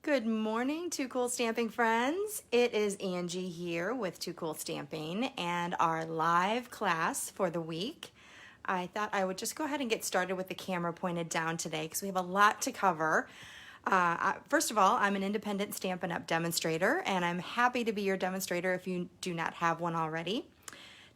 Good morning, Too Cool Stamping friends. It is Angie here with Too Cool Stamping and our live class for the week. I thought I would just go ahead and get started with the camera pointed down today because we have a lot to cover. First of all, I'm an independent Stampin' Up! Demonstrator, and I'm happy to be your demonstrator if you do not have one already.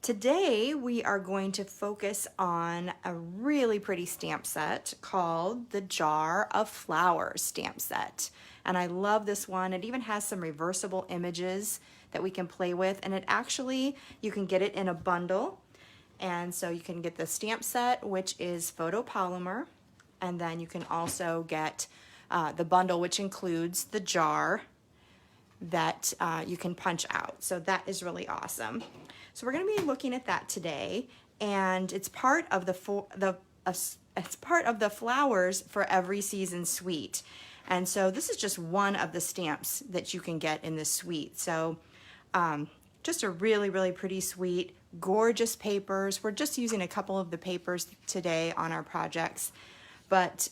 Today we are going to focus on a really pretty stamp set called the Jar of Flowers stamp set. And I love this one. It even has some reversible images that we can play with, and it actually, you can get it in a bundle. And so you can get the stamp set, which is photopolymer, and then you can also get the bundle, which includes the jar that you can punch out. So that is really awesome. So we're going to be looking at that today, and it's part of it's part of the Flowers for Every Season suite. And so this is just one of the stamps that you can get in this suite. So just a really, really pretty suite, gorgeous papers. We're just using a couple of the papers today on our projects. But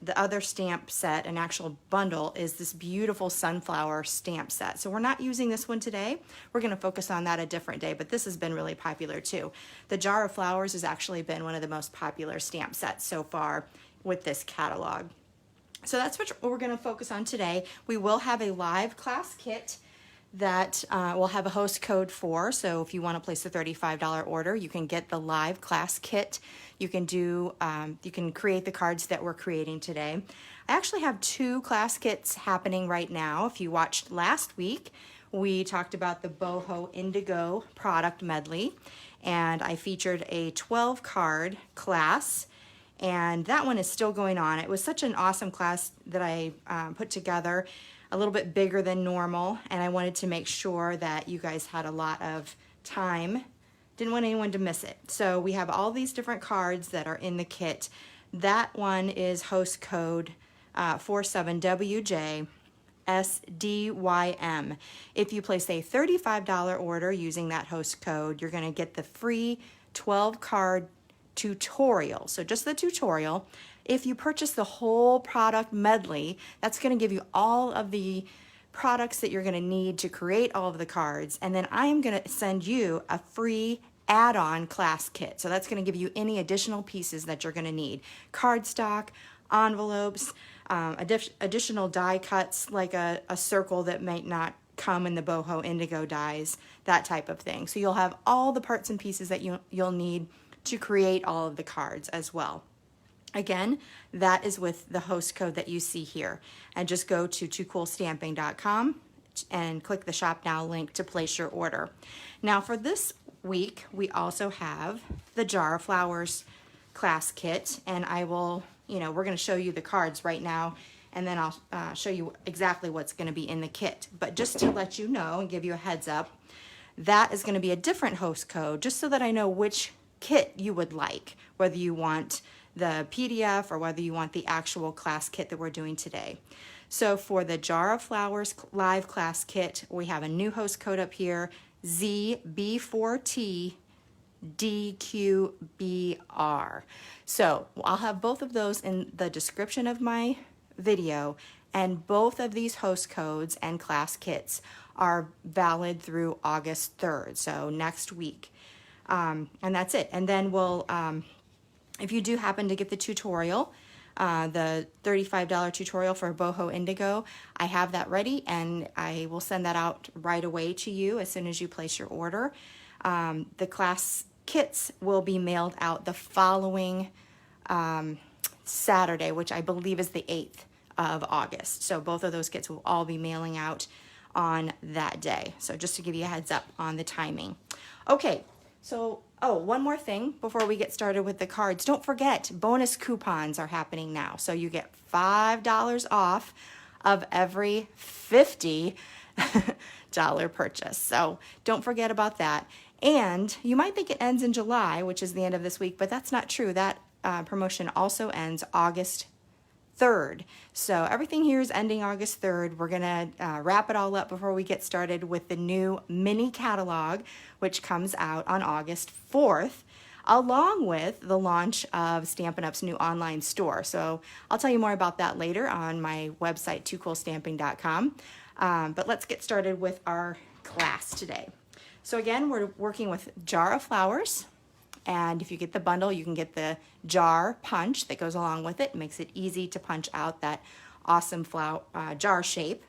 the other stamp set, an actual bundle, is this beautiful sunflower stamp set. So we're not using this one today. We're going to focus on that a different day, but this has been really popular too. The Jar of Flowers has actually been one of the most popular stamp sets so far with this catalog. So that's what we're going to focus on today. We will have a live class kit that we'll have a host code for. So if you want to place a $35 order, you can get the live class kit. You can create the cards that we're creating today. I actually have two class kits happening right now. If you watched last week, we talked about the Boho Indigo Product Medley, and I featured a 12 card class. And that one is still going on. It was such an awesome class that I put together, a little bit bigger than normal, and I wanted to make sure that you guys had a lot of time. Didn't want anyone to miss it. So we have all these different cards that are in the kit. That one is host code 47WJ SDYM. If you place a $35 order using that host code, you're going to get the free 12 card tutorial. So just the tutorial. If you purchase the whole product medley, that's going to give you all of the products that you're going to need to create all of the cards, and then I am going to send you a free add-on class kit. So that's going to give you any additional pieces that you're going to need. Cardstock, envelopes, additional die cuts like a circle that might not come in the Boho Indigo dies, that type of thing. So you'll have all the parts and pieces that you'll need to create all of the cards as well. Again, that is with the host code that you see here. And just go to toocoolstamping.com and click the Shop Now link to place your order. Now for this week, we also have the Jar of Flowers class kit, and I will, we're going to show you the cards right now, and then I'll show you exactly what's going to be in the kit. But just to let you know and give you a heads up, that is going to be a different host code, just so that I know which kit you would like, whether you want the PDF or whether you want the actual class kit that we're doing today. So for the Jar of Flowers live class kit, we have a new host code up here, ZB4TDQBR. So I'll have both of those in the description of my video, and both of these host codes and class kits are valid through August 3rd, so next week. And that's it. And then we'll, if you do happen to get the tutorial, the $35 tutorial for Boho Indigo, I have that ready, and I will send that out right away to you as soon as you place your order. The class kits will be mailed out the following Saturday, which I believe is the 8th of August. So both of those kits will all be mailing out on that day. So just to give you a heads up on the timing. Okay. So, one more thing before we get started with the cards. Don't forget, bonus coupons are happening now. So you get $5 off of every $50 purchase. So don't forget about that. And you might think it ends in July, which is the end of this week, but that's not true. That promotion also ends August 3rd. So everything here is ending August 3rd. We're going to wrap it all up before we get started with the new mini catalog, which comes out on August 4th. along with the launch of Stampin' Up's new online store. So I'll tell you more about that later on my website, toocoolstamping.com. But let's get started with our class today. So again, we're working with Jar of Flowers. And if you get the bundle, you can get the jar punch that goes along with it. It makes it easy to punch out that awesome flower jar shape.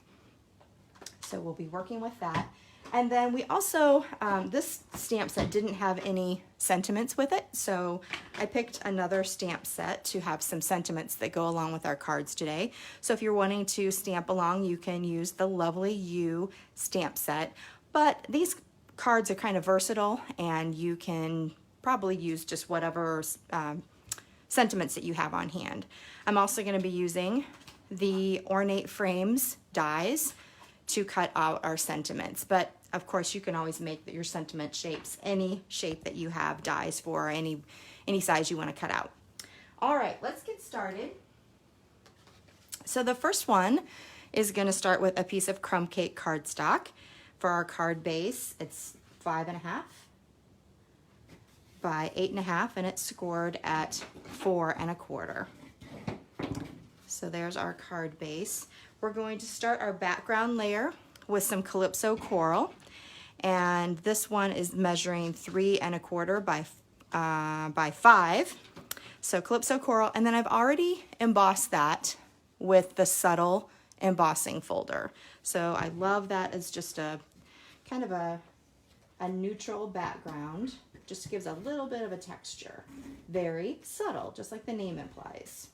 So we'll be working with that. And then we also, this stamp set didn't have any sentiments with it, so I picked another stamp set to have some sentiments that go along with our cards today. So if you're wanting to stamp along, you can use the Lovely You stamp set. But these cards are kind of versatile, and you can probably use just whatever sentiments that you have on hand. I'm also going to be using the Ornate Frames dies to cut out our sentiments, but of course you can always make your sentiment shapes any shape that you have dies for, or any size you want to cut out. All right, let's get started. So the first one is going to start with a piece of crumb cake cardstock. For our card base, it's 5.5 by 8.5, and it's scored at 4 1/4. So there's our card base. We're going to start our background layer with some Calypso Coral, and this one is measuring 3 1/4 by 5. So Calypso Coral, and then I've already embossed that with the Subtle Embossing folder. So I love that as just a kind of a neutral background. Just gives a little bit of a texture. Very subtle, just like the name implies.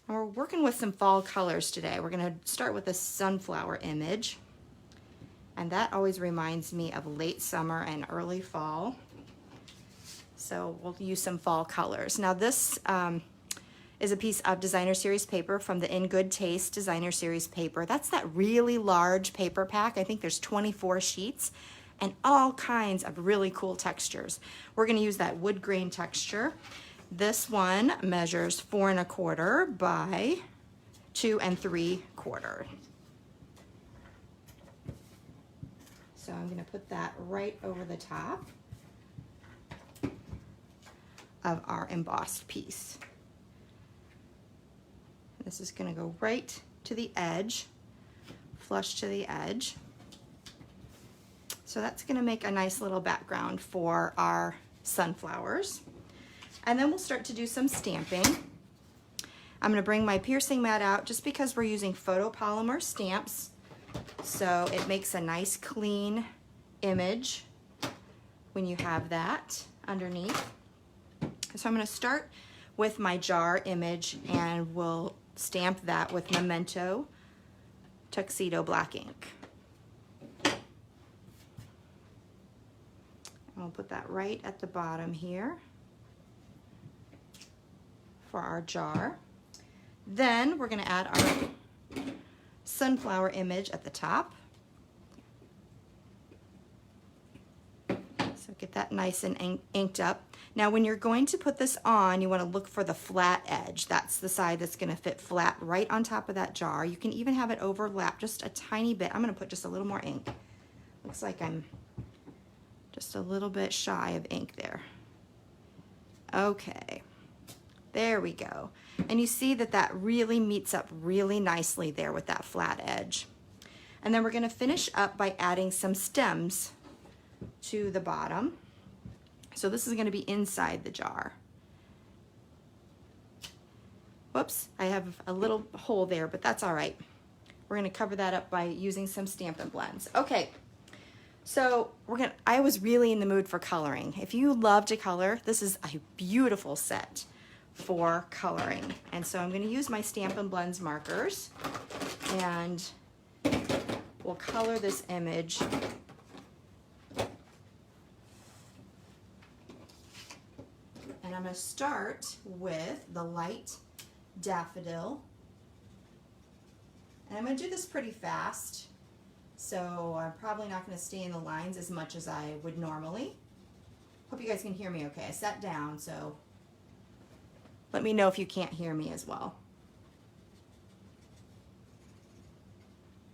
We're working with some fall colors today. We're going to start with a sunflower image, and that always reminds me of late summer and early fall. So we'll use some fall colors. Now this is a piece of Designer Series paper from the In Good Taste Designer Series paper. That's that really large paper pack. I think there's 24 sheets and all kinds of really cool textures. We're going to use that wood grain texture. This one measures 4 1/4 by 2 3/4. So I'm going to put that right over the top of our embossed piece. This is going to go right to the edge, flush to the edge. So that's going to make a nice little background for our sunflowers. And then we'll start to do some stamping. I'm going to bring my piercing mat out just because we're using photopolymer stamps. So it makes a nice clean image when you have that underneath. So I'm going to start with my jar image, and we'll stamp that with Memento Tuxedo black ink. I'll put that right at the bottom here for our jar. Then we're going to add our sunflower image at the top. So get that nice and inked up. Now when you're going to put this on, you want to look for the flat edge. That's the side that's going to fit flat right on top of that jar. You can even have it overlap just a tiny bit. I'm going to put just a little more ink. Looks like I'm just a little bit shy of ink there. Okay, there we go. And you see that that really meets up really nicely there with that flat edge. And then we're going to finish up by adding some stems to the bottom. So this is going to be inside the jar. Whoops, I have a little hole there, but that's all right. We're going to cover that up by using some Stampin' Blends. Okay, so I was really in the mood for coloring. If you love to color, this is a beautiful set for coloring. And so I'm going to use my Stampin' Blends markers, and we'll color this image. And I'm going to start with the light daffodil. And I'm going to do this pretty fast, so I'm probably not going to stay in the lines as much as I would normally. Hope you guys can hear me okay. I sat down, so let me know if you can't hear me as well.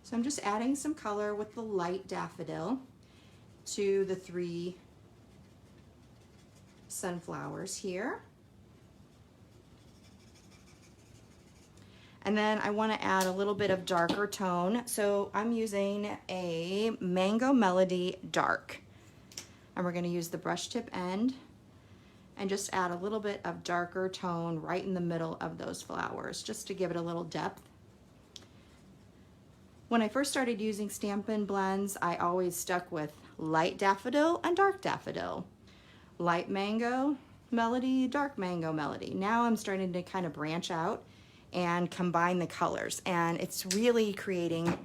So I'm just adding some color with the light daffodil to the three sunflowers here. And then I want to add a little bit of darker tone. So I'm using a Mango Melody Dark. And we're going to use the brush tip end and just add a little bit of darker tone right in the middle of those flowers, just to give it a little depth. When I first started using Stampin' Blends, I always stuck with light daffodil and dark daffodil. Light mango melody, dark mango melody. Now I'm starting to kind of branch out and combine the colors, and it's really creating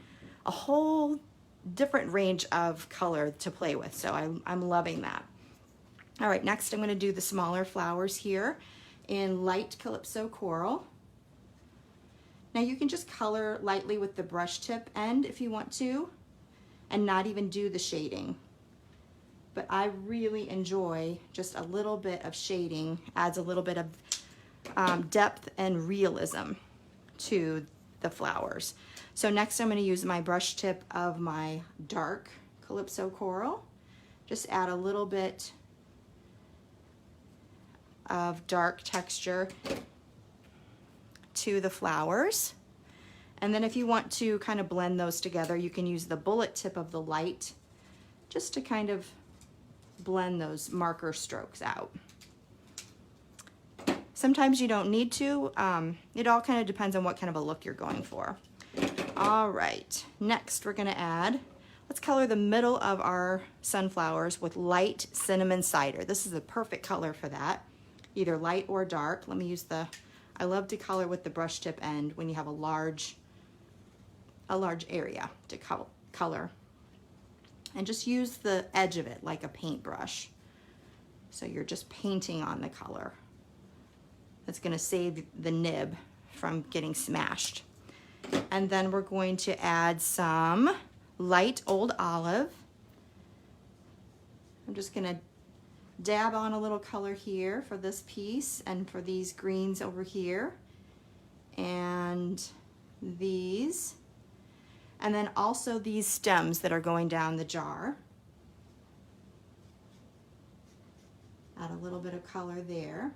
a whole different range of color to play with, so I'm loving that. All right, next I'm going to do the smaller flowers here in light Calypso Coral. Now you can just color lightly with the brush tip end if you want to, and not even do the shading. But I really enjoy just a little bit of shading, adds a little bit of depth and realism to the flowers. So next I'm going to use my brush tip of my dark Calypso Coral. Just add a little bit of dark texture to the flowers. And then if you want to kind of blend those together, you can use the bullet tip of the light just to kind of blend those marker strokes out. Sometimes you don't need to. It all kind of depends on what kind of a look you're going for. All right, next we're gonna add, let's color the middle of our sunflowers with light cinnamon cider. This is the perfect color for that, either light or dark. Let me use I love to color with the brush tip end when you have a large area to color. And just use the edge of it like a paintbrush. So you're just painting on the color. That's going to save the nib from getting smashed. And then we're going to add some light Old Olive. I'm just going to dab on a little color here for this piece and for these greens over here and these. And then also these stems that are going down the jar. Add a little bit of color there.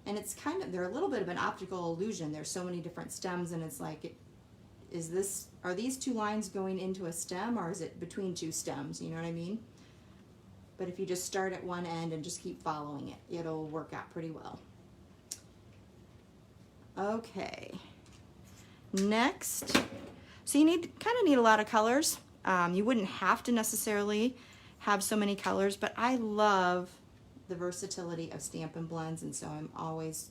And it's kind of, they're a little bit of an optical illusion. There's so many different stems, and it's like, are these two lines going into a stem, or is it between two stems? You know what I mean? But if you just start at one end and just keep following it, it'll work out pretty well. Okay. Next, so you kind of need a lot of colors. You wouldn't have to necessarily have so many colors, but I love the versatility of Stampin' Blends, and so I'm always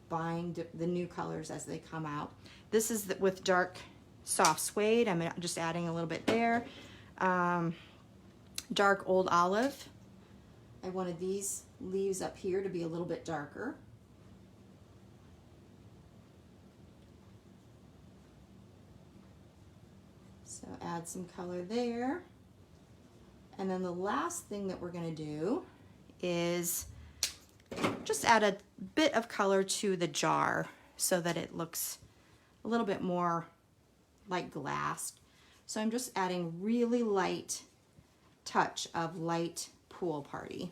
buying the new colors as they come out. This is with dark soft suede. I'm just adding a little bit there. Dark Old Olive. I wanted these leaves up here to be a little bit darker. So add some color there. And then the last thing that we're going to do is just add a bit of color to the jar so that it looks a little bit more like glass. So I'm just adding really light touch of light Pool Party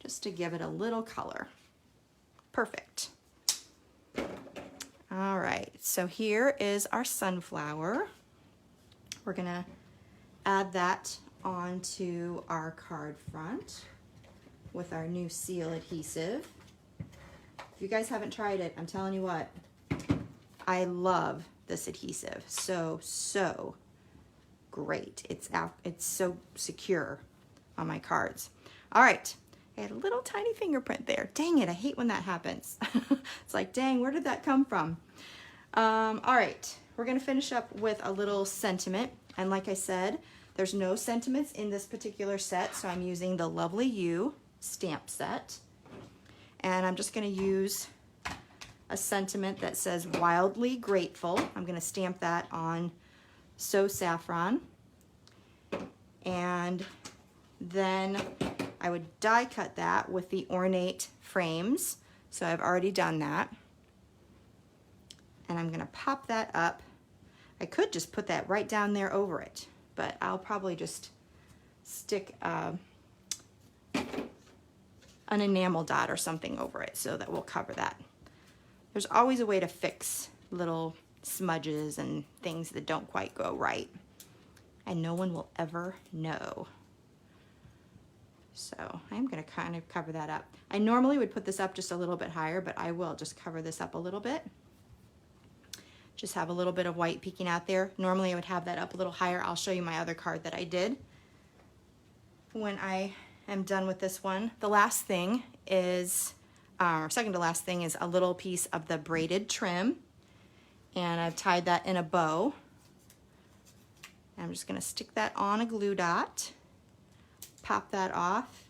just to give it a little color. Perfect. All right, so here is our sunflower. We're gonna add that onto our card front with our new seal adhesive. If you guys haven't tried it, I'm telling you what, I love this adhesive. So great. It's so secure on my cards. All right, I had a little tiny fingerprint there. Dang it, I hate when that happens. It's like, dang, where did that come from? All right, we're gonna finish up with a little sentiment. And like I said, there's no sentiments in this particular set, so I'm using the Lovely You stamp set. And I'm just gonna use a sentiment that says Wildly Grateful. I'm gonna stamp that on So Saffron. And then I would die cut that with the Ornate frames. So I've already done that. And I'm gonna pop that up. I could just put that right down there over it, but I'll probably just stick an enamel dot or something over it so that we'll cover that. There's always a way to fix little smudges and things that don't quite go right, and no one will ever know. So I'm going to kind of cover that up. I normally would put this up just a little bit higher, but I will just cover this up a little bit. Just have a little bit of white peeking out there. Normally I would have that up a little higher. I'll show you my other card that I did when I am done with this one. The last thing is, or second to last thing, is a little piece of the braided trim, and I've tied that in a bow. I'm just going to stick that on a glue dot, pop that off,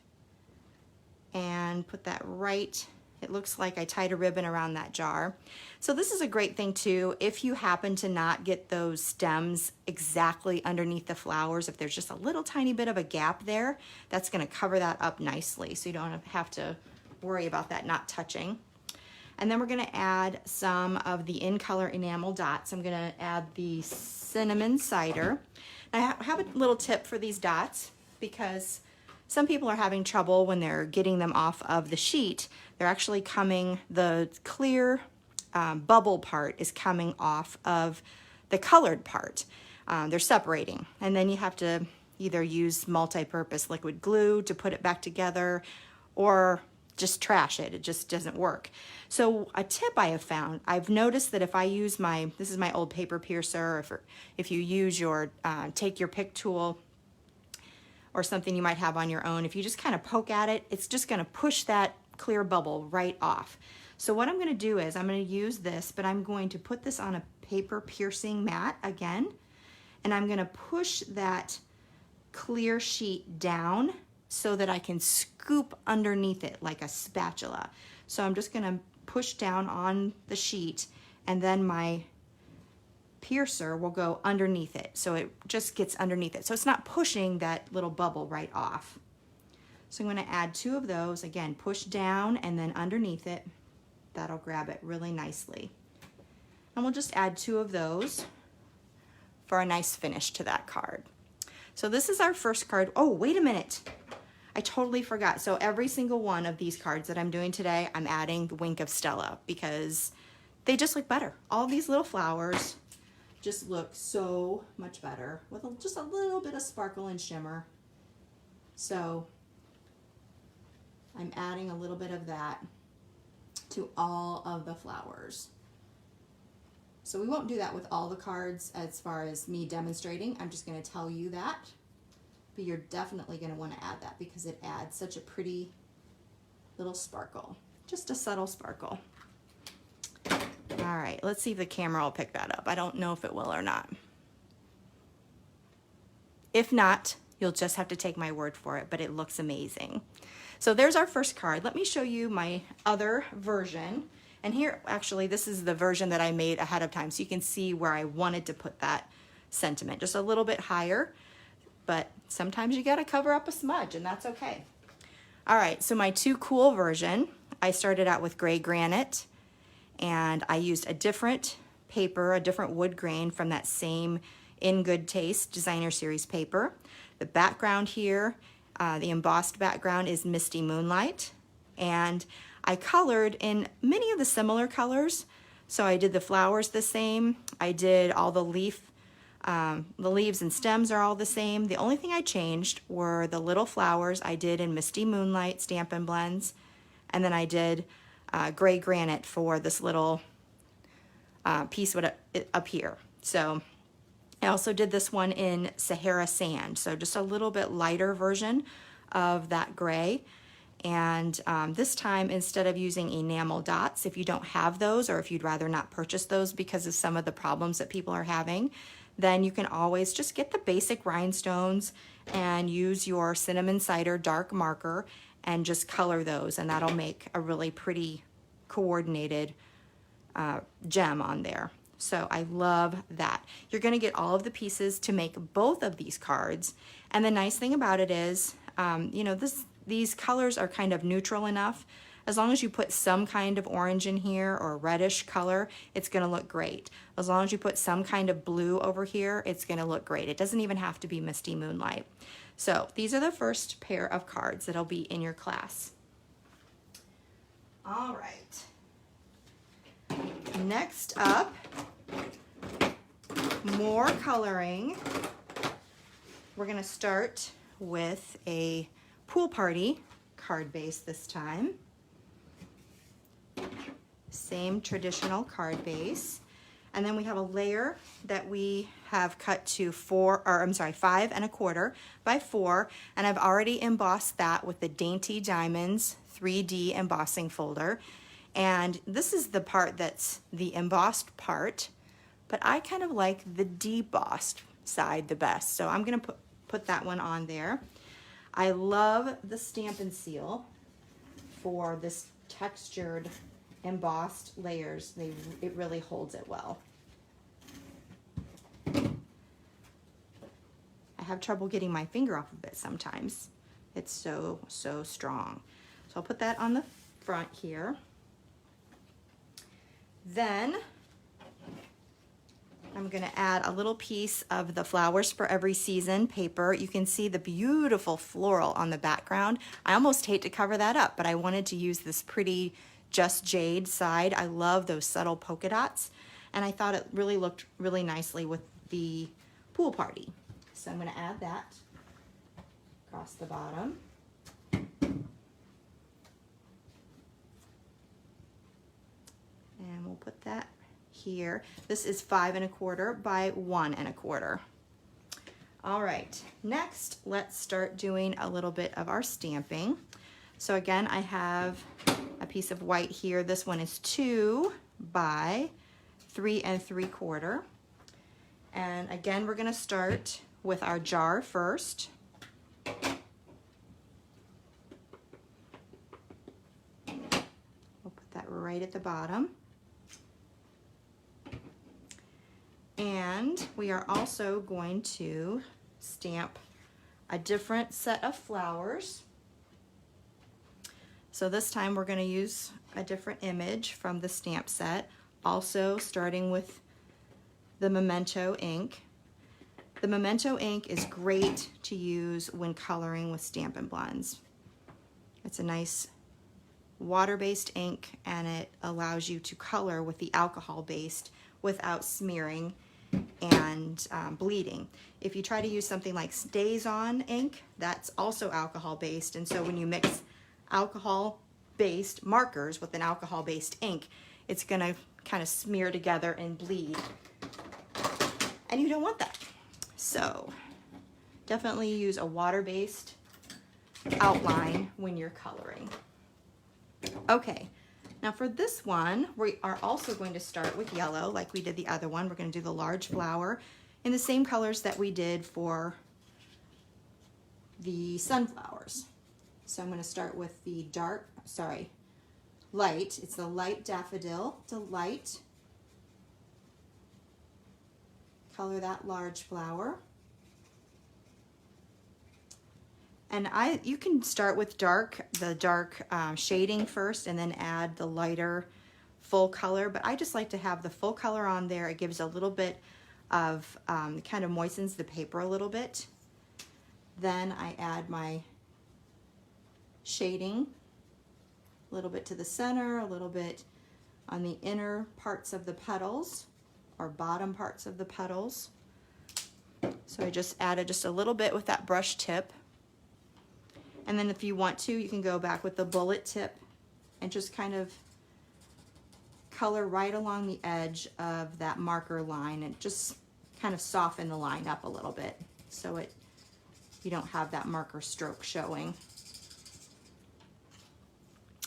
and put that right. It looks like I tied a ribbon around that jar. So this is a great thing too, if you happen to not get those stems exactly underneath the flowers, if there's just a little tiny bit of a gap there, that's going to cover that up nicely, so you don't have to worry about that not touching. And then we're going to add some of the in color enamel dots. I'm going to add the cinnamon cider. I have a little tip for these dots, because some people are having trouble when they're getting them off of the sheet. They're actually coming, the clear bubble part is coming off of the colored part. They're separating, and then you have to either use multi-purpose liquid glue to put it back together, or just trash it. It just doesn't work. So a tip I have found, I've noticed that if I use this is my old paper piercer, or if you use your, take your pick tool or something you might have on your own, if you just kind of poke at it, it's just going to push that clear bubble right off. So what I'm going to do is I'm going to use this, but I'm going to put this on a paper piercing mat again, and I'm going to push that clear sheet down so that I can scoop underneath it like a spatula. So I'm just going to push down on the sheet, and then my piercer will go underneath it, so it just gets underneath it, so it's not pushing that little bubble right off. So I'm going to add 2 of those. Again, push down and then underneath it. That'll grab it really nicely. And we'll just add 2 of those for a nice finish to that card. So this is our first card. Oh, wait a minute, I totally forgot. So every single one of these cards that I'm doing today, I'm adding the wink of Stella, because they just look better. All these little flowers just look so much better with just a little bit of sparkle and shimmer. So I'm adding a little bit of that to all of the flowers. So we won't do that with all the cards as far as me demonstrating. I'm just going to tell you that, but you're definitely going to want to add that because it adds such a pretty little sparkle, just a subtle sparkle. All right, let's see if the camera will pick that up. I don't know if it will or not. If not, you'll just have to take my word for it, but it looks amazing. So there's our first card. Let me show you my other version. And here, actually, this is the version that I made ahead of time, so you can see where I wanted to put that sentiment, just a little bit higher, but sometimes you gotta cover up a smudge, and that's okay. All right, so my Too Cool version, I started out with gray granite, and I used a different paper, a different wood grain from that same In Good Taste Designer Series paper. The background here, the embossed background, is Misty Moonlight, and I colored in many of the similar colors. So I did the flowers the same, I did all the leaves and stems are all the same. The only thing I changed were the little flowers I did in Misty Moonlight Stampin Blends, and then I did gray granite for this little piece up here. So I also did this one in Sahara Sand, so just a little bit lighter version of that gray. And this time, instead of using enamel dots, if you don't have those, or if you'd rather not purchase those because of some of the problems that people are having, then you can always just get the basic rhinestones and use your cinnamon cider dark marker and just color those, and that'll make a really pretty coordinated gem on there. So I love that. You're going to get all of the pieces to make both of these cards, and the nice thing about it is, you know, these colors are kind of neutral enough. As long as you put some kind of orange in here or reddish color, it's going to look great. As long as you put some kind of blue over here, it's going to look great. It doesn't even have to be Misty Moonlight. So these are the first pair of cards that'll be in your class. All right. Next up, more coloring. We're gonna start with a pool party card base this time. Same traditional card base. And then we have a layer that we have cut to 5¼ by 4, and I've already embossed that with the Dainty Diamonds 3D embossing folder. And this is the part that's the embossed part, but I kind of like the debossed side the best. So I'm gonna put that one on there. I love the Stampin' Seal for this textured embossed layers. It really holds it well. I have trouble getting my finger off of it sometimes. It's so strong. So I'll put that on the front here. Then I'm gonna add a little piece of the Flowers for Every Season paper. You can see the beautiful floral on the background. I almost hate to cover that up, but I wanted to use this pretty Just Jade side. I love those subtle polka dots, and I thought it really looked really nicely with the pool party. So I'm gonna add that across the bottom. And we'll put that here. This is 5¼ by 1¼ All right, next let's start doing a little bit of our stamping. So again, I have a piece of white here. This one is 2 by 3¾ And again, we're gonna start with our jar first. We'll put that right at the bottom. And we are also going to stamp a different set of flowers. So this time we're going to use a different image from the stamp set, also starting with the Memento Ink. The Memento Ink is great to use when coloring with Stampin' Blends. It's a nice water-based ink, and it allows you to color with the alcohol-based without smearing and bleeding. If you try to use something like Stays-On ink, that's also alcohol-based, and so when you mix alcohol-based markers with an alcohol-based ink, it's gonna kind of smear together and bleed, and you don't want that. So definitely use a water-based outline when you're coloring. Okay, now for this one, we are also going to start with yellow like we did the other one. We're going to do the large flower in the same colors that we did for the sunflowers. So I'm going to start with the light. It's the light Daffodil Delight. Color that large flower. And you can start with the dark shading first and then add the lighter full color, but I just like to have the full color on there. It gives a little bit of, kind of moistens the paper a little bit. Then I add my shading, a little bit to the center, a little bit on the inner parts of the petals or bottom parts of the petals. So I just added just a little bit with that brush tip. And then if you want to, you can go back with the bullet tip and just kind of color right along the edge of that marker line and just kind of soften the line up a little bit so you don't have that marker stroke showing.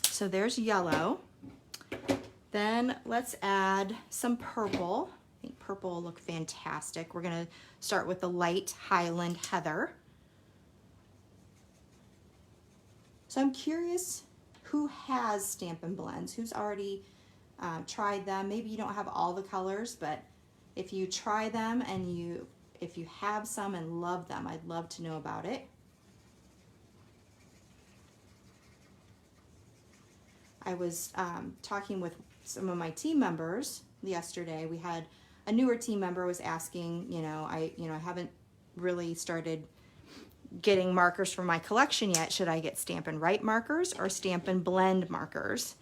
So there's yellow. Then let's add some purple. I think purple will look fantastic. We're gonna start with the light Highland Heather. So I'm curious who has Stampin' Blends, who's already tried them. Maybe you don't have all the colors, but if you try them and if you have some and love them, I'd love to know about it. I was talking with some of my team members yesterday. We had a newer team member was asking, I haven't really started getting markers for my collection yet. Should I get Stampin' Write markers or Stampin' Blend markers?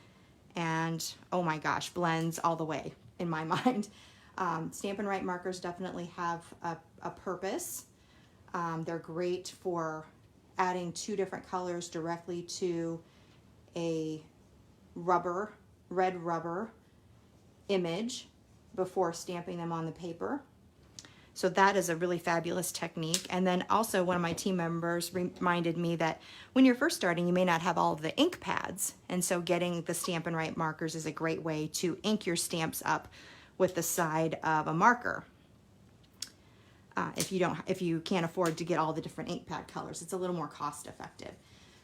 and oh my gosh, blends all the way in my mind. Stampin' markers definitely have a purpose. They're great for adding 2 different colors directly to a red rubber image before stamping them on the paper. So that is a really fabulous technique. And then also one of my team members reminded me that when you're first starting, you may not have all of the ink pads. And so getting the Stampin' markers is a great way to ink your stamps up with the side of a marker. If you can't afford to get all the different ink pad colors, it's a little more cost effective.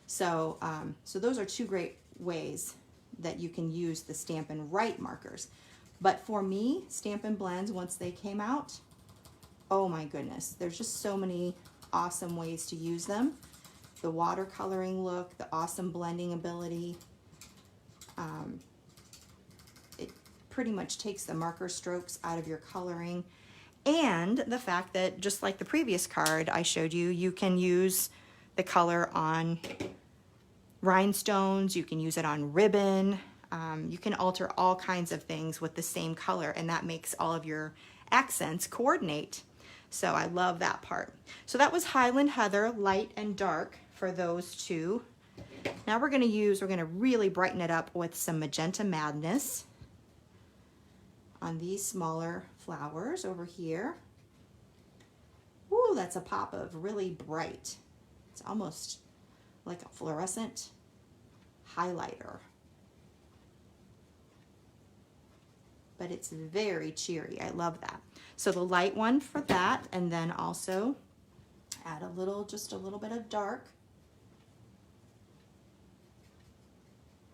So, so those are 2 great ways that you can use the Stampin' markers. But for me, Stampin' Blends, once they came out, oh my goodness, there's just so many awesome ways to use them. The watercoloring look, the awesome blending ability. It pretty much takes the marker strokes out of your coloring. And the fact that, just like the previous card I showed you, you can use the color on rhinestones, you can use it on ribbon, you can alter all kinds of things with the same color, and that makes all of your accents coordinate. So I love that part. So that was Highland Heather, light and dark for those 2. Now we're gonna really brighten it up with some Magenta Madness on these smaller flowers over here. Ooh, that's a pop of really bright. It's almost like a fluorescent highlighter. But it's very cheery. I love that. So the light one for that, and then also add just a little bit of dark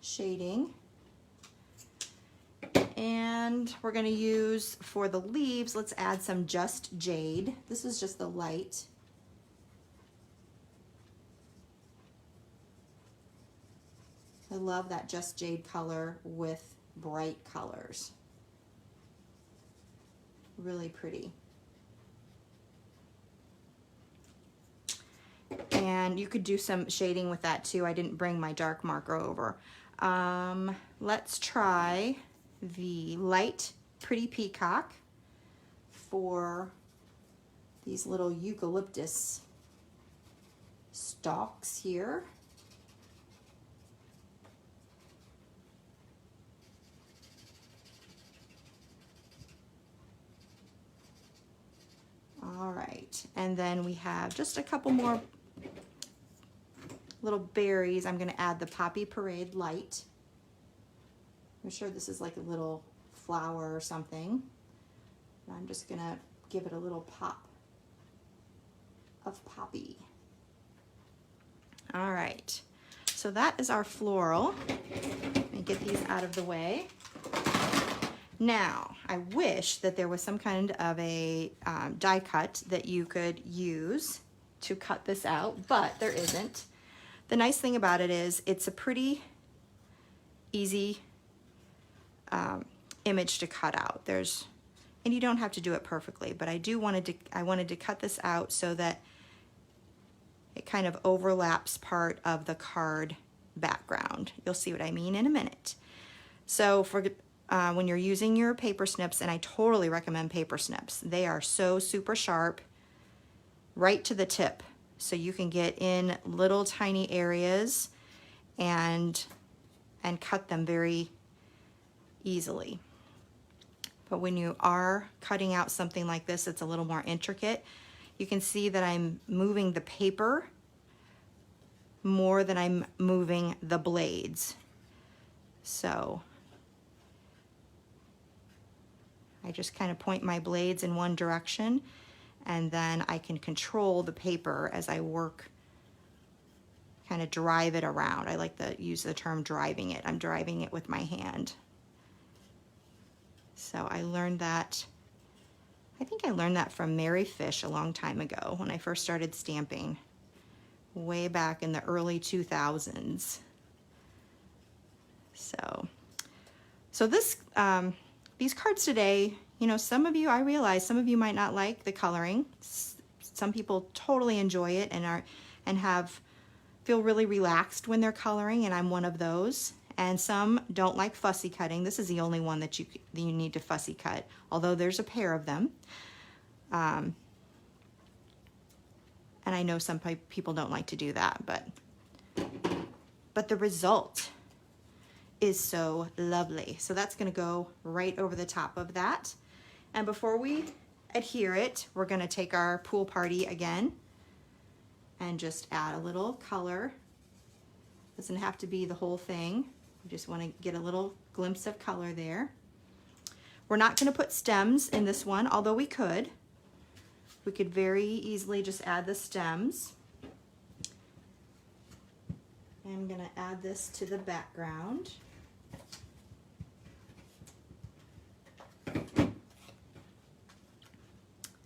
shading. And we're going to use, for the leaves, let's add some Just Jade. This is just the light. I love that Just Jade color with bright colors. Really pretty. And you could do some shading with that too. I didn't bring my dark marker over. Let's try the light Pretty Peacock for these little eucalyptus stalks here. All right, and then we have just a couple more little berries. I'm going to add the Poppy Parade Light. I'm sure this is like a little flower or something. And I'm just going to give it a little pop of poppy. All right, so that is our floral. Let me get these out of the way. Now, I wish that there was some kind of a die cut that you could use to cut this out, but there isn't. The nice thing about it is it's a pretty easy image to cut out. And you don't have to do it perfectly, but I wanted to cut this out so that it kind of overlaps part of the card background. You'll see what I mean in a minute. So for when you're using your paper snips, and I totally recommend paper snips, they are so super sharp, right to the tip, so you can get in little tiny areas and cut them very easily. But when you are cutting out something like this, it's a little more intricate. You can see that I'm moving the paper more than I'm moving the blades. So I just kind of point my blades in one direction, and then I can control the paper as I work, kind of drive it around. I like to use the term driving it. I'm driving it with my hand. So I learned that, I think I learned that from Mary Fish a long time ago when I first started stamping, way back in the early 2000s. So this, these cards today, you know, some of you, I realize some of you might not like the coloring. Some people totally enjoy it and feel really relaxed when they're coloring, and I'm one of those. And some don't like fussy cutting. This is the only one that you need to fussy cut, although there's a pair of them. And I know some people don't like to do that, but the result is so lovely. So that's gonna go right over the top of that. And before we adhere it, we're gonna take our Pool Party again and just add a little color. Doesn't have to be the whole thing. We just wanna get a little glimpse of color there. We're not gonna put stems in this one, although we could. We could very easily just add the stems. I'm gonna add this to the background.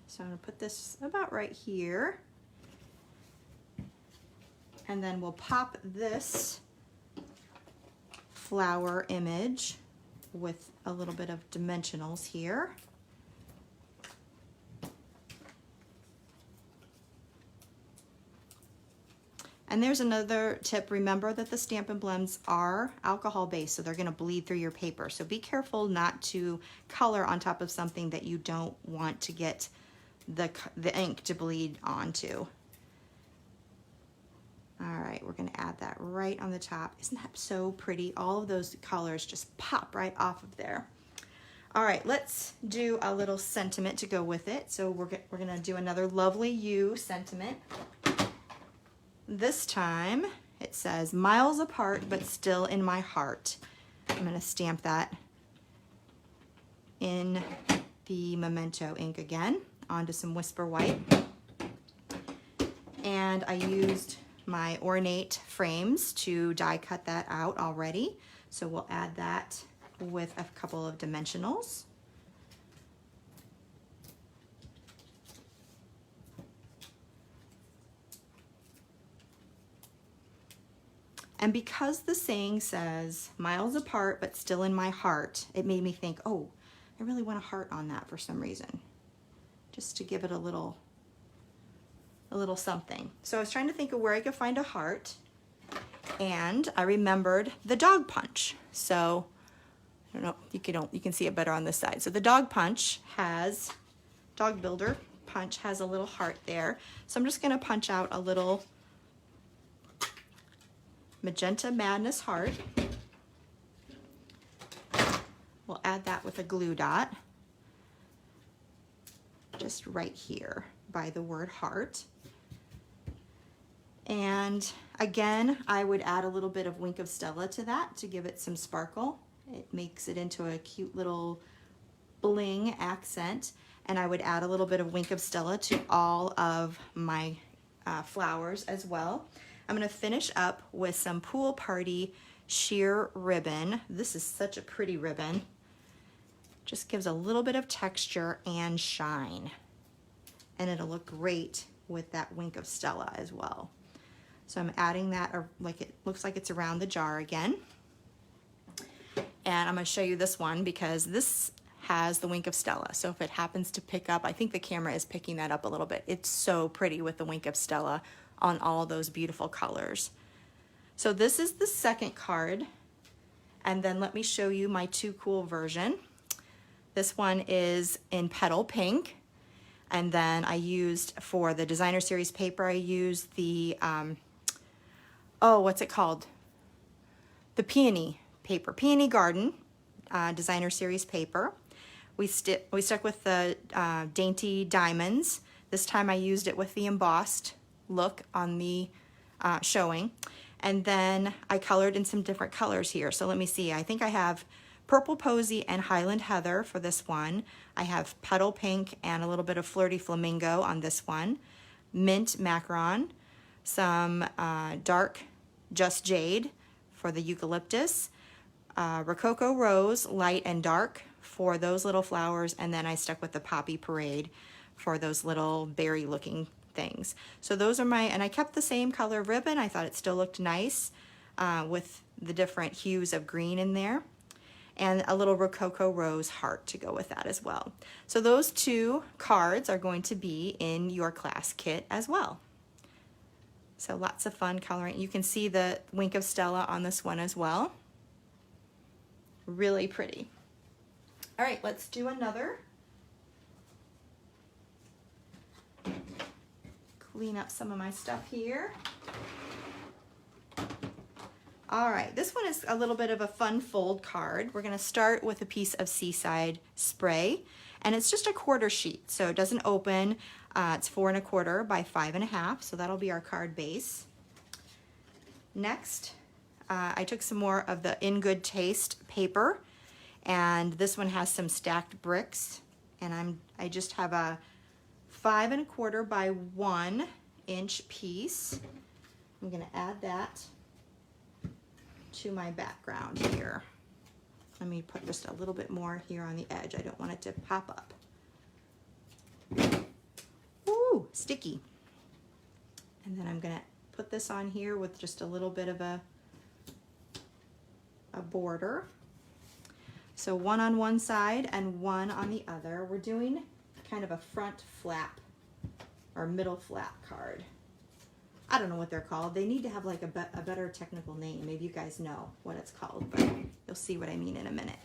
So I'm gonna put this about right here. And then we'll pop this flower image with a little bit of dimensionals here. And there's another tip. Remember that the Stampin' Blends are alcohol based, so they're gonna bleed through your paper. So be careful not to color on top of something that you don't want to get the ink to bleed onto. All right, we're gonna add that right on the top. Isn't that so pretty? All of those colors just pop right off of there. All right, let's do a little sentiment to go with it. So we're gonna do another Lovely You sentiment. This time it says, miles apart, but still in my heart. I'm gonna stamp that in the Memento ink again, onto some Whisper White. And I used my Ornate frames to die cut that out already. So we'll add that with a couple of dimensionals. And because the saying says, miles apart, but still in my heart, it made me think, oh, I really want a heart on that for some reason. Just to give it a little something. So I was trying to think of where I could find a heart, and I remembered the dog punch. So I don't know, you can see it better on this side. So the dog builder punch has a little heart there. So I'm just gonna punch out a little Magenta Madness heart. We'll add that with a glue dot, just right here by the word heart. And again, I would add a little bit of Wink of Stella to that to give it some sparkle. It makes it into a cute little bling accent. And I would add a little bit of Wink of Stella to all of my flowers as well. I'm gonna finish up with some Pool Party sheer ribbon. This is such a pretty ribbon. Just gives a little bit of texture and shine. And it'll look great with that Wink of Stella as well. So I'm adding that, or like it looks like it's around the jar again. And I'm gonna show you this one because this has the Wink of Stella. So if it happens to pick up, I think the camera is picking that up a little bit. It's so pretty with the Wink of Stella on all those beautiful colors. So this is the second card. And then let me show you my Too Cool version. This one is in Petal Pink. And then I used, for the designer series paper, I used the, oh, what's it called? The Peony paper, Peony Garden designer series paper. We stuck with the Dainty Diamonds. This time I used it with the embossed look on the showing. And then I colored in some different colors here. So let me see, I think I have Purple Posy and Highland Heather for this one. I have Petal Pink and a little bit of Flirty Flamingo on this one. Mint Macaron, some dark Just Jade for the Eucalyptus, Rococo Rose, light and dark for those little flowers, and then I stuck with the Poppy Parade for those little berry looking things. So those are my, and I kept the same color ribbon. I thought it still looked nice with the different hues of green in there, and a little Rococo Rose heart to go with that as well. So those two cards are going to be in your class kit as well. So lots of fun coloring. You can see the Wink of Stella on this one as well. Really pretty. All right, let's do another. Clean up some of my stuff here. All right, this one is a little bit of a fun fold card. We're gonna start with a piece of Seaside spray, and it's just a quarter sheet, so it doesn't open. It's 4 1/4 by 5 1/2, so that'll be our card base. Next, I took some more of the In Good Taste paper, and this one has some stacked bricks, and I just have a 5 1/4 by 1 inch piece. I'm gonna add that to my background here. Let me put just a little bit more here on the edge. I don't want it to pop up. Ooh, sticky. And then I'm gonna put this on here with just a little bit of a border. So one on one side and one on the other. We're doing kind of a front flap or middle flap card. I don't know what they're called. They need to have like a better technical name. Maybe you guys know what it's called, but you'll see what I mean in a minute.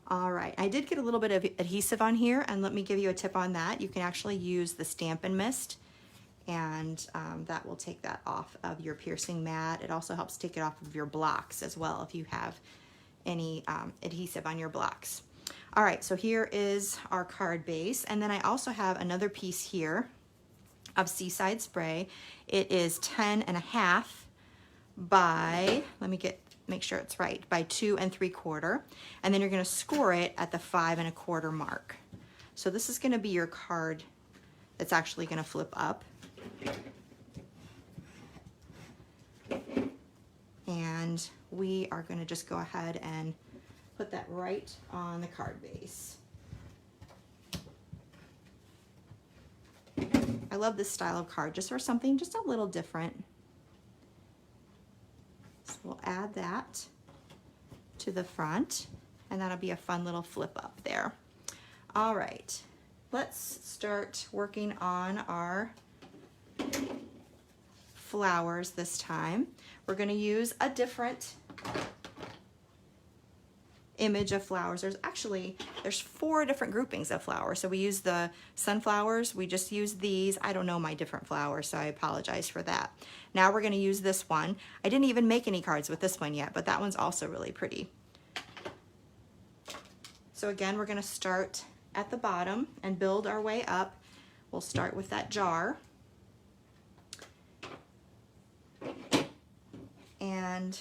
All right, I did get a little bit of adhesive on here, and let me give you a tip on that. You can actually use the Stampin' Mist, and that will take that off of your piercing mat. It also helps take it off of your blocks as well if you have any adhesive on your blocks. All right, so here is our card base, and then I also have another piece here of Seaside spray. It is 10 1/2 by, let me make sure it's right, by 2 3/4, and then you're gonna score it at the 5 1/4 mark. So this is gonna be your card that's actually gonna flip up. And we are gonna just go ahead and put that right on the card base. I love this style of card, just for something just a little different. So we'll add that to the front, and that'll be a fun little flip up there. All right, let's start working on our flowers this time. We're gonna use a different image of flowers. There's 4 different groupings of flowers. So we use the sunflowers, we just use these. I don't know my different flowers, so I apologize for that. Now we're gonna use this one. I didn't even make any cards with this one yet, but that one's also really pretty. So again, we're gonna start at the bottom and build our way up. We'll start with that jar. And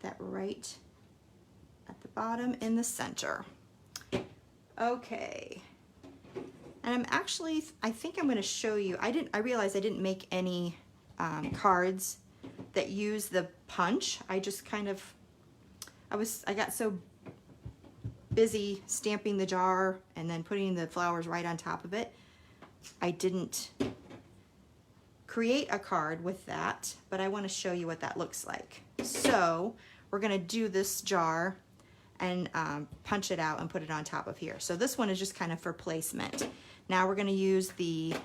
that right at the bottom in the center. Okay. And I think I'm going to show you, I realized I didn't make any cards that use the punch. I just kind of, I got so busy stamping the jar and then putting the flowers right on top of it, I didn't create a card with that, but I want to show you what that looks like. So we're going to do this jar and punch it out and put it on top of here. So this one is just kind of for placement. Now we're going to use the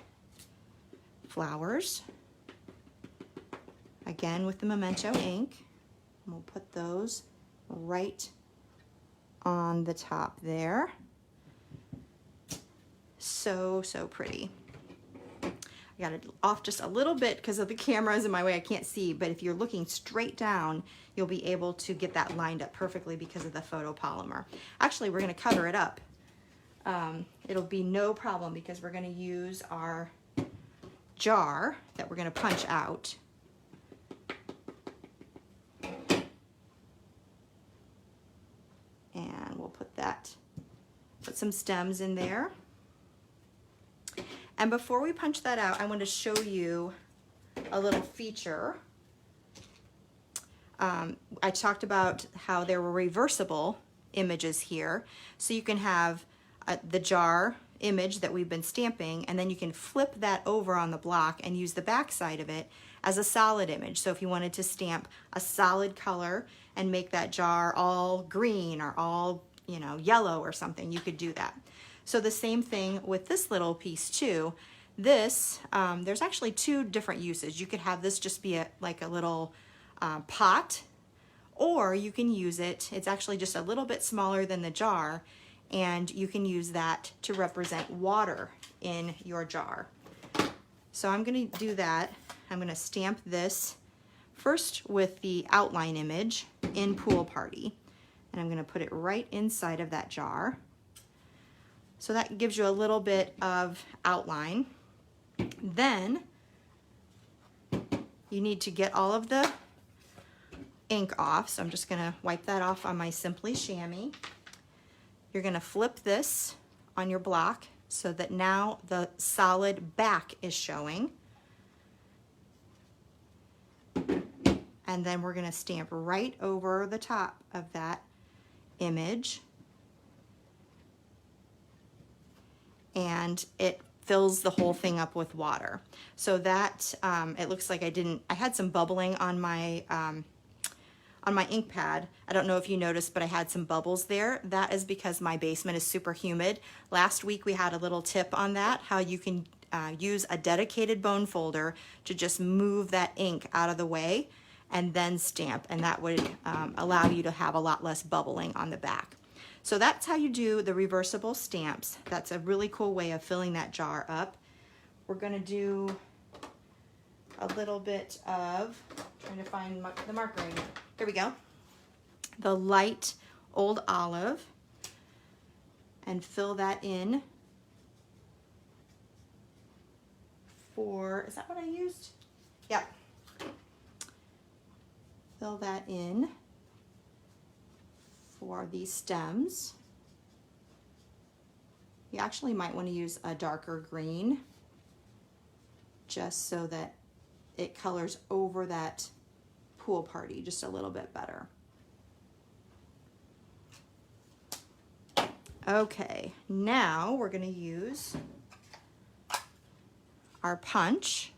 flowers again with the Memento Ink, and we'll put those right on the top there. So pretty. I got it off just a little bit because of the cameras in my way, I can't see, but if you're looking straight down, you'll be able to get that lined up perfectly because of the photopolymer. Actually, we're going to cover it up. It'll be no problem because we're going to use our jar that we're going to punch out. And we'll put some stems in there. And before we punch that out, I want to show you a little feature. I talked about how there were reversible images here. So you can have the jar image that we've been stamping, and then you can flip that over on the block and use the back side of it as a solid image. So if you wanted to stamp a solid color and make that jar all green or all, yellow or something, you could do that. So the same thing with this little piece too. This, there's actually 2 different uses. You could have this just be like a little pot, or you can use it, it's actually just a little bit smaller than the jar, and you can use that to represent water in your jar. So I'm going to do that. I'm going to stamp this first with the outline image in Pool Party, and I'm going to put it right inside of that jar. So that gives you a little bit of outline. Then you need to get all of the ink off, so I'm just going to wipe that off on my Simply Chamois. You're going to flip this on your block so that now the solid back is showing. And then we're going to stamp right over the top of that image. And it fills the whole thing up with water. So that, it looks like I had some bubbling on my ink pad. I don't know if you noticed, but I had some bubbles there. That is because my basement is super humid. Last week we had a little tip on that, how you can use a dedicated bone folder to just move that ink out of the way and then stamp, and that would allow you to have a lot less bubbling on the back. So that's how you do the reversible stamps. That's a really cool way of filling that jar up. We're going to do a little bit of, trying to find the markering. Here we go. The light Old Olive, and fill that in for, is that what I used? Yep. Fill that in for these stems. You actually might want to use a darker green just so that it colors over that Pool Party just a little bit better. Okay, now we're going to use our punch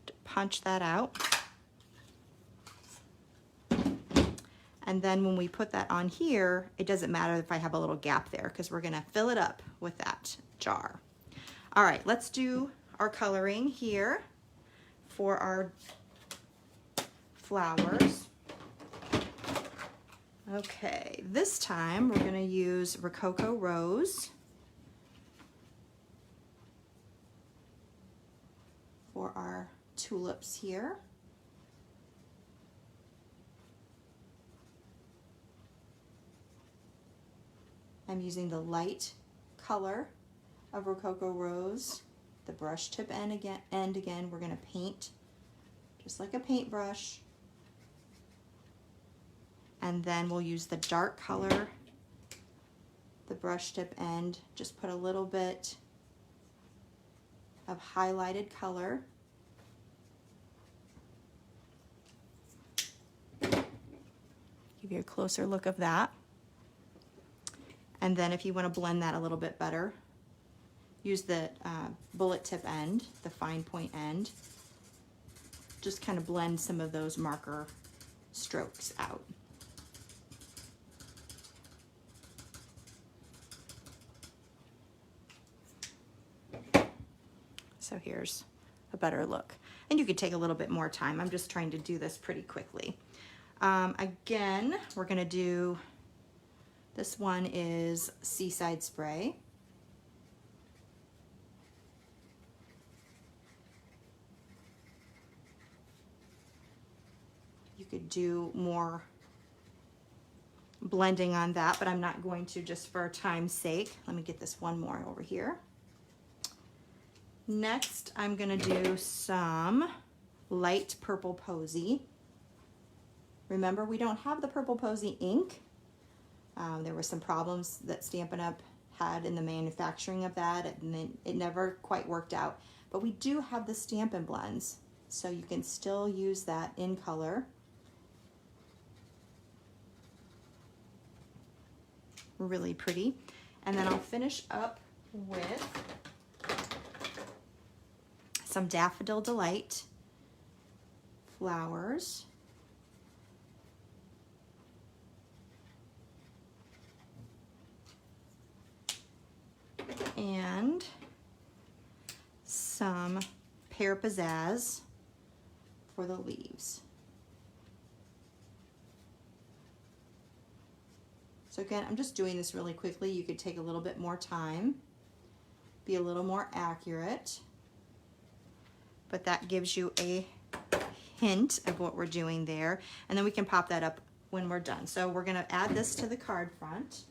to punch that out. And then when we put that on here, it doesn't matter if I have a little gap there because we're going to fill it up with that jar. All right, let's do our coloring here for our flowers. Okay, this time we're going to use Rococo Rose for our tulips here. I'm using the light color of Rococo Rose, the brush tip end again, we're going to paint just like a paintbrush. And then we'll use the dark color, the brush tip end, just put a little bit of highlighted color. Give you a closer look of that. And then if you want to blend that a little bit better, use the bullet tip end, the fine point end. Just kind of blend some of those marker strokes out. So here's a better look. And you could take a little bit more time. I'm just trying to do this pretty quickly. Again, we're going to do, this one is Seaside Spray. You could do more blending on that, but I'm not going to just for time's sake. Let me get this one more over here. Next, I'm going to do some light purple posy. Remember, we don't have the purple posy ink. There were some problems that Stampin' Up! Had in the manufacturing of that, and it never quite worked out. But we do have the Stampin' Blends, so you can still use that in color. Really pretty. And then I'll finish up with some Daffodil Delight flowers. And some Pear Pizzazz for the leaves. So again, I'm just doing this really quickly. You could take a little bit more time, be a little more accurate, but that gives you a hint of what we're doing there. And then we can pop that up when we're done. So we're gonna add this to the card front.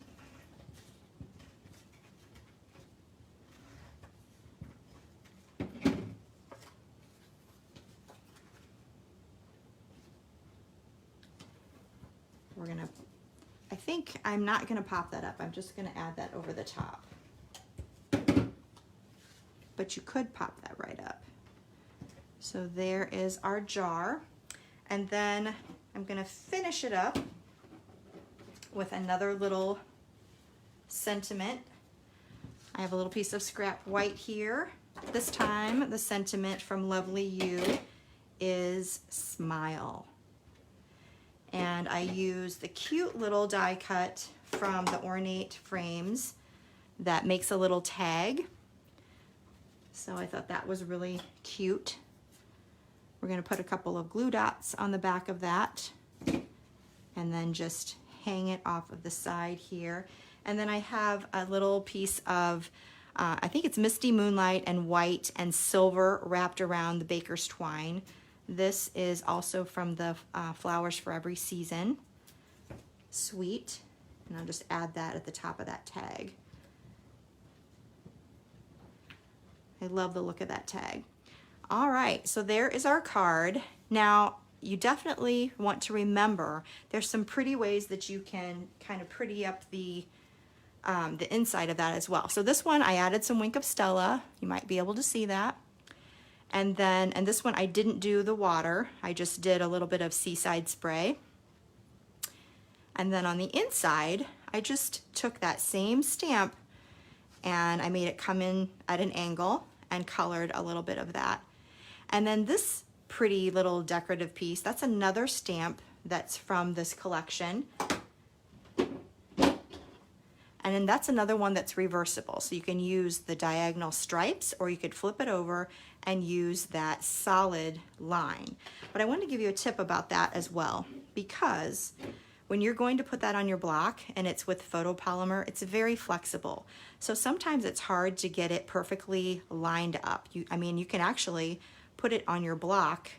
We're gonna, I think I'm not gonna pop that up. I'm just gonna add that over the top. But you could pop that right up. So there is our jar. And then I'm gonna finish it up with another little sentiment. I have a little piece of scrap white here. This time the sentiment from Lovely You is Smile. And I use the cute little die cut from the Ornate frames that makes a little tag. So I thought that was really cute. We're going to put a couple of glue dots on the back of that and then just hang it off of the side here. And then I have a little piece of, I think it's Misty Moonlight and white and silver wrapped around the baker's twine. This is also from the Flowers for Every Season suite, and I'll just add that at the top of that tag. I love the look of that tag. All right, so there is our card. Now, you definitely want to remember there's some pretty ways that you can kind of pretty up the inside of that as well. So this one, I added some Wink of Stella. You might be able to see that. And this one I didn't do the water. I just did a little bit of Seaside Spray. And then on the inside, I just took that same stamp and I made it come in at an angle and colored a little bit of that. And then this pretty little decorative piece, that's another stamp that's from this collection. And then that's another one that's reversible. So you can use the diagonal stripes or you could flip it over and use that solid line. But I wanted to give you a tip about that as well, because when you're going to put that on your block and it's with photopolymer, it's very flexible. So sometimes it's hard to get it perfectly lined up. I mean, you can actually put it on your block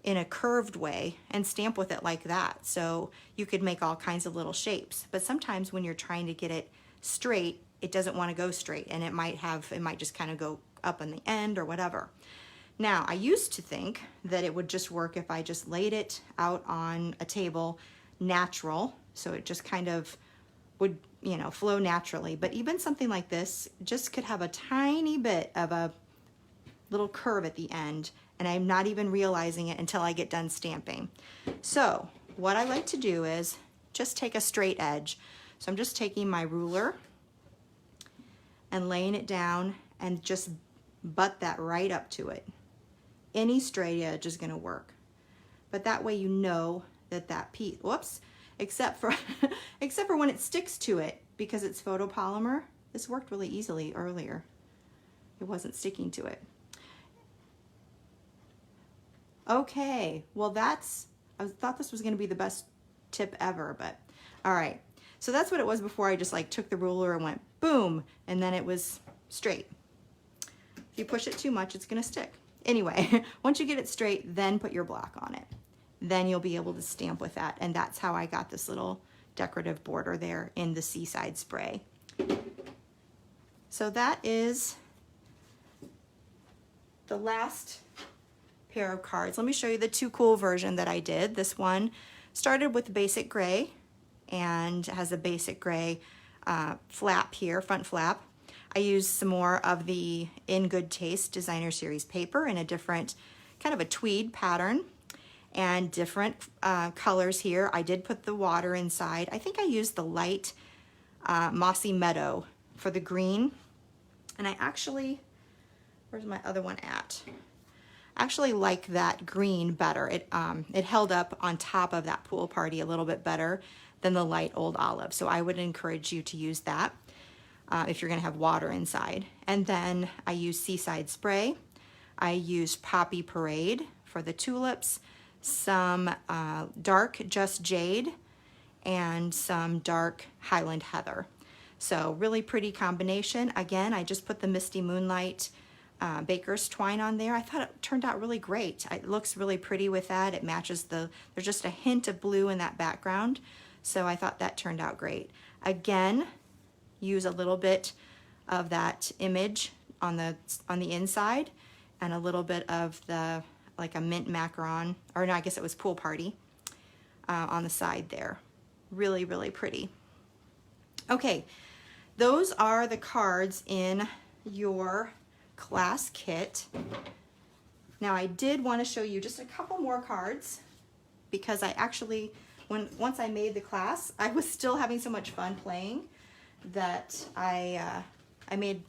in a curved way and stamp with it like that. So you could make all kinds of little shapes. But sometimes when you're trying to get it straight, it doesn't want to go straight, and it might just kind of go up in the end or whatever. Now, I used to think that it would just work if I just laid it out on a table natural, so it just kind of would, you know, flow naturally. But even something like this just could have a tiny bit of a little curve at the end, and I'm not even realizing it until I get done stamping. So what I like to do is just take a straight edge. So I'm just taking my ruler and laying it down and just butt that right up to it. Any straight edge is going to work, but that way you know that that piece, whoops, except for when it sticks to it, because it's photopolymer. This worked really easily earlier. It wasn't sticking to it. Okay, well I thought this was going to be the best tip ever, but all right. So that's what it was before. I just like took the ruler and went boom, and then it was straight. If you push it too much, it's going to stick. Anyway, once you get it straight, then put your block on it. Then you'll be able to stamp with that, and that's how I got this little decorative border there in the Seaside Spray. So that is the last pair of cards. Let me show you the Too Cool version that I did. This one started with basic gray and has a basic gray flap here, front flap. I used some more of the In Good Taste Designer Series paper in a different kind of a tweed pattern and different colors here. I did put the water inside. I think I used the light Mossy Meadow for the green. And I actually, where's my other one at? Actually like that green better. It held up on top of that pool party a little bit better than the light Old Olive. So I would encourage you to use that if you're gonna have water inside. And then I used Seaside Spray. I used Poppy Parade for the tulips, some dark Just Jade, and some dark Highland Heather. So really pretty combination. Again, I just put the Misty Moonlight Baker's Twine on there. I thought it turned out really great. It looks really pretty with that. It matches there's just a hint of blue in that background. So I thought that turned out great. Again, use a little bit of that image on the inside and a little bit of the, like a mint macaron, or no, I guess it was Pool Party on the side there. Really, really pretty. Okay, those are the cards in your class kit. Now I did want to show you just a couple more cards because I actually, once I made the class, I was still having so much fun playing that I made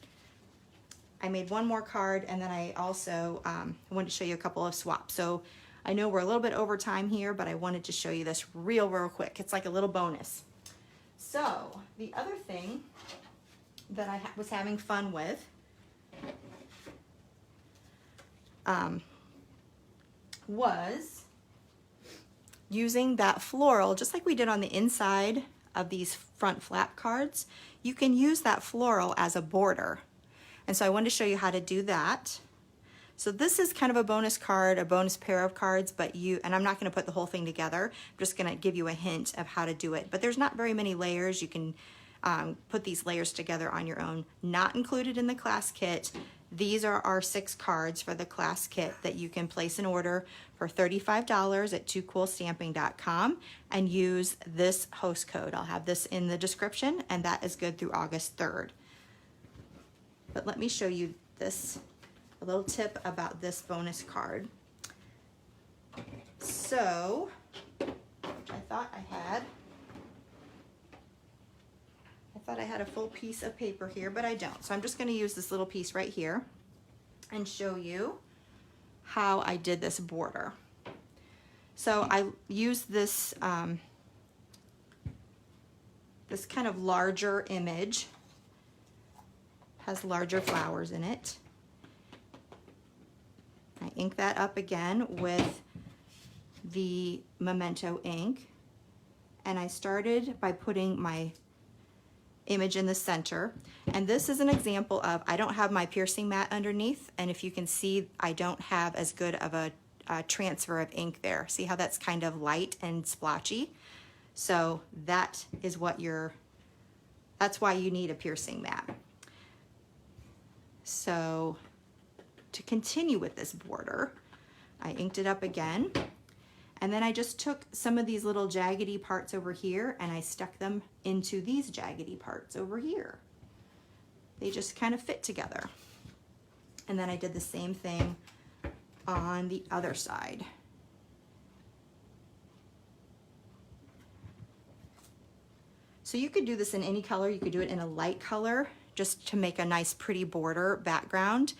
one more card, and then I also wanted to show you a couple of swaps. So I know we're a little bit over time here, but I wanted to show you this real quick. It's like a little bonus. So the other thing that I was having fun with was using that floral, just like we did on the inside of these front flap cards. You can use that floral as a border. And so I wanted to show you how to do that. So this is kind of a bonus card, a bonus pair of cards, and I'm not going to put the whole thing together. I'm just going to give you a hint of how to do it. But there's not very many layers. You can put these layers together on your own. Not included in the class kit. These are our 6 cards for the class kit that you can place an order for $35 at toocoolstamping.com and use this host code. I'll have this in the description, and that is good through August 3rd. But let me show you this, a little tip about this bonus card. So, I thought I had a full piece of paper here, but I don't. So I'm just going to use this little piece right here and show you how I did this border. So I used this this kind of larger image, has larger flowers in it. I ink that up again with the Memento ink, and I started by putting my image in the center. And this is an example of, I don't have my piercing mat underneath, and if you can see, I don't have as good of a transfer of ink there. See how that's kind of light and splotchy? So that is that's why you need a piercing mat. So to continue with this border, I inked it up again, and then I just took some of these little jaggedy parts over here and I stuck them into these jaggedy parts over here. They just kind of fit together. And then I did the same thing on the other side. So you could do this in any color. You could do it in a light color just to make a nice pretty border background.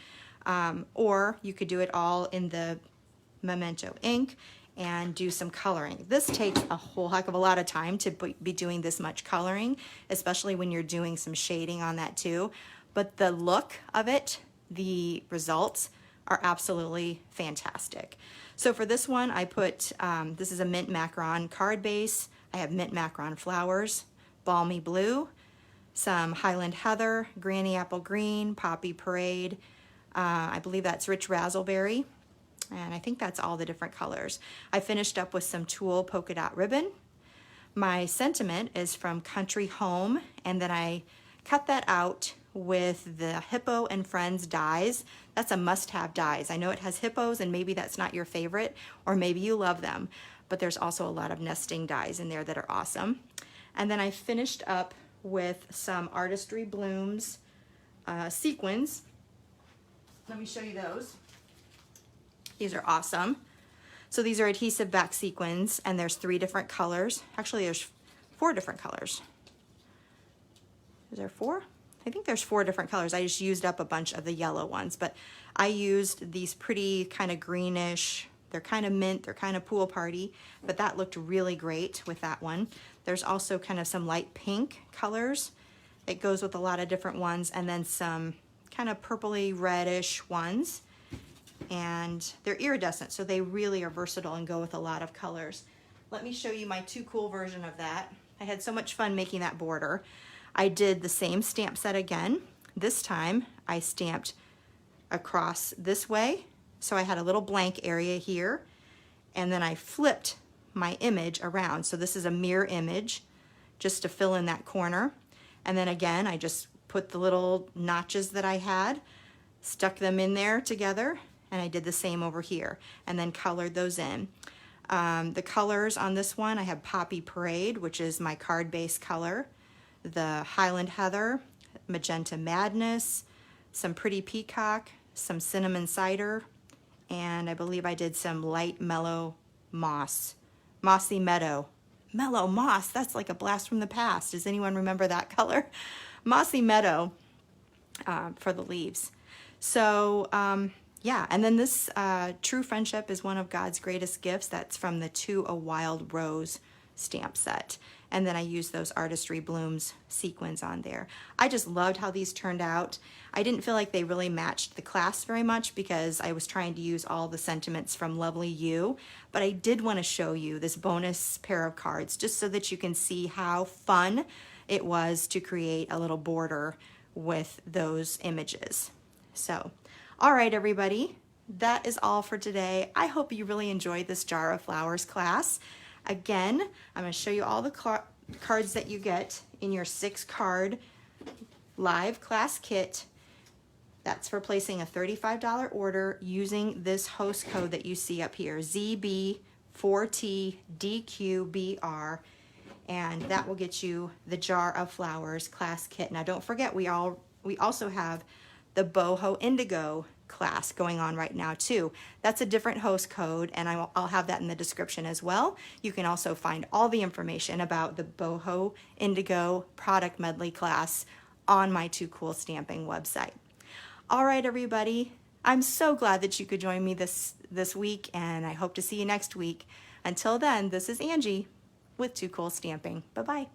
Or you could do it all in the Memento ink and do some coloring. This takes a whole heck of a lot of time to be doing this much coloring, especially when you're doing some shading on that too. But the look of it, the results are absolutely fantastic. So for this one, I put, this is a mint macaron card base. I have mint macaron flowers, balmy blue, some Highland Heather, Granny Apple Green, Poppy Parade, I believe that's Rich Razzleberry, and I think that's all the different colors. I finished up with some tulle polka dot ribbon. My sentiment is from Country Home, and then I cut that out with the Hippo and Friends dies. That's a must-have dies. I know it has hippos, and maybe that's not your favorite, or maybe you love them, but there's also a lot of nesting dies in there that are awesome. And then I finished up with some Artistry Blooms sequins. Let me show you those. These are awesome. So these are adhesive back sequins, and there's 3 different colors. Actually, there's 4 different colors. Is there 4? I think there's 4 different colors. I just used up a bunch of the yellow ones, but I used these pretty kind of greenish, they're kind of mint, they're kind of pool party, but that looked really great with that one. There's also kind of some light pink colors. It goes with a lot of different ones, and then some kind of purpley reddish ones. And they're iridescent, so they really are versatile and go with a lot of colors. Let me show you my Too Cool version of that. I had so much fun making that border. I did the same stamp set again. This time I stamped across this way, so I had a little blank area here, and then I flipped my image around. So this is a mirror image just to fill in that corner. And then again, I just put the little notches that I had, stuck them in there together, and I did the same over here, and then colored those in. The colors on this one, I have Poppy Parade, which is my card base color, the Highland Heather, Magenta Madness, some Pretty Peacock, some Cinnamon Cider, and I believe I did some light mellow moss, Mossy Meadow. Mellow moss, that's like a blast from the past. Does anyone remember that color? Mossy Meadow for the leaves. So yeah, and then this True Friendship is one of God's greatest gifts. That's from the To a Wild Rose stamp set. And then I used those Artistry Blooms sequins on there. I just loved how these turned out. I didn't feel like they really matched the class very much because I was trying to use all the sentiments from Lovely You, but I did want to show you this bonus pair of cards just so that you can see how fun it was to create a little border with those images. So, all right, everybody, that is all for today. I hope you really enjoyed this Jar of Flowers class. Again, I'm going to show you all the cards that you get in your 6-card live class kit. That's for placing a $35 order using this host code that you see up here, ZB4TDQBR, and that will get you the Jar of Flowers class kit. Now don't forget, we also have the Boho Indigo class going on right now too. That's a different host code, and I'll have that in the description as well. You can also find all the information about the Boho Indigo Product Medley class on my Too Cool Stamping website. All right, everybody, I'm so glad that you could join me this week, and I hope to see you next week. Until then, this is Angie with Too Cool Stamping. Bye-bye.